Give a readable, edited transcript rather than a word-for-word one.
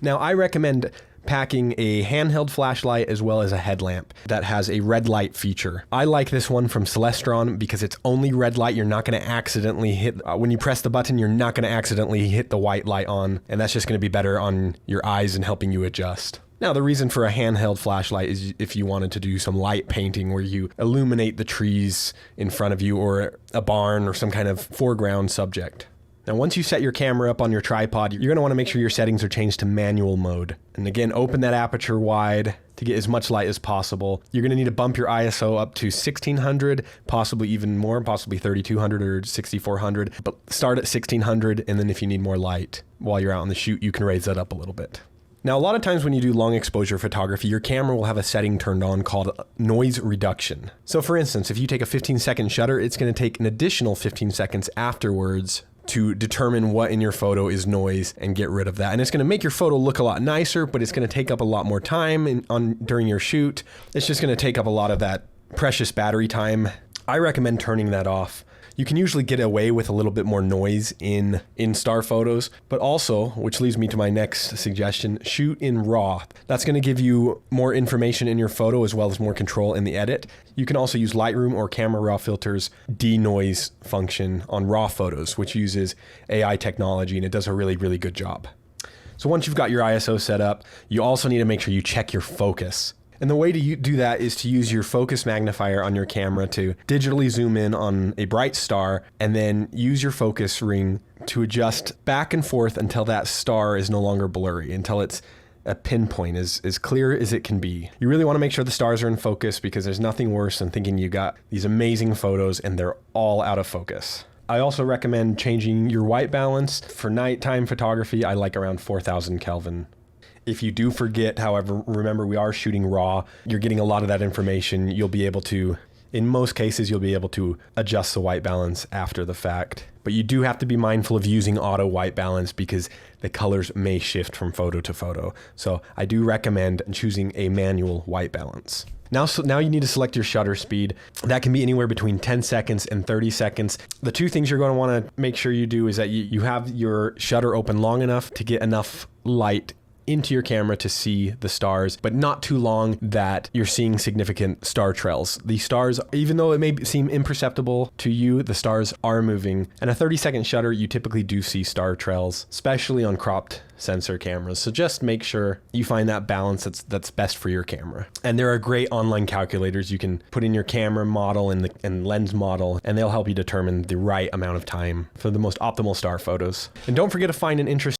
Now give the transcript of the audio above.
Now, I recommend packing a handheld flashlight as well as a headlamp that has a red light feature. I like this one from Celestron because it's only red light. You're not going to accidentally hit, when you press the button, you're not going to accidentally hit the white light on, and that's just going to be better on your eyes and helping you adjust. Now, the reason for a handheld flashlight is if you wanted to do some light painting where you illuminate the trees in front of you or a barn or some kind of foreground subject. Now, once you set your camera up on your tripod, you're going to want to make sure your settings are changed to manual mode. And again, open that aperture wide to get as much light as possible. You're going to need to bump your ISO up to 1600, possibly even more, possibly 3200 or 6400. But start at 1600, and then if you need more light while you're out on the shoot, you can raise that up a little bit. Now, a lot of times when you do long exposure photography, your camera will have a setting turned on called noise reduction. So for instance, if you take a 15-second shutter, it's going to take an additional 15 seconds afterwards to determine what in your photo is noise and get rid of that. And it's going to make your photo look a lot nicer, but it's going to take up a lot more time during your shoot. It's just going to take up a lot of that precious battery time. I recommend turning that off. You can usually get away with a little bit more noise in star photos, but also, which leads me to my next suggestion, shoot in RAW. That's going to give you more information in your photo as well as more control in the edit. You can also use Lightroom or Camera Raw Filter's denoise function on RAW photos, which uses AI technology, and it does a really, really good job. So once you've got your ISO set up, you also need to make sure you check your focus. And the way to do that is to use your focus magnifier on your camera to digitally zoom in on a bright star and then use your focus ring to adjust back and forth until that star is no longer blurry, until it's a pinpoint, as clear as it can be. You really want to make sure the stars are in focus because there's nothing worse than thinking you got these amazing photos and they're all out of focus. I also recommend changing your white balance. For nighttime photography, I like around 4000 Kelvin. If you do forget, however, remember we are shooting RAW. You're getting a lot of that information. You'll be able to, in most cases, you'll be able to adjust the white balance after the fact. But you do have to be mindful of using auto white balance because the colors may shift from photo to photo. So I do recommend choosing a manual white balance. Now you need to select your shutter speed. That can be anywhere between 10 seconds and 30 seconds. The two things you're going to want to make sure you do is that you have your shutter open long enough to get enough light into your camera to see the stars, but not too long that you're seeing significant star trails. The stars, even though it may seem imperceptible to you, the stars are moving. And a 30-second shutter, you typically do see star trails, especially on cropped sensor cameras. So just make sure you find that balance that's best for your camera. And there are great online calculators you can put in your camera model and lens model, and they'll help you determine the right amount of time for the most optimal star photos. And don't forget to find an interest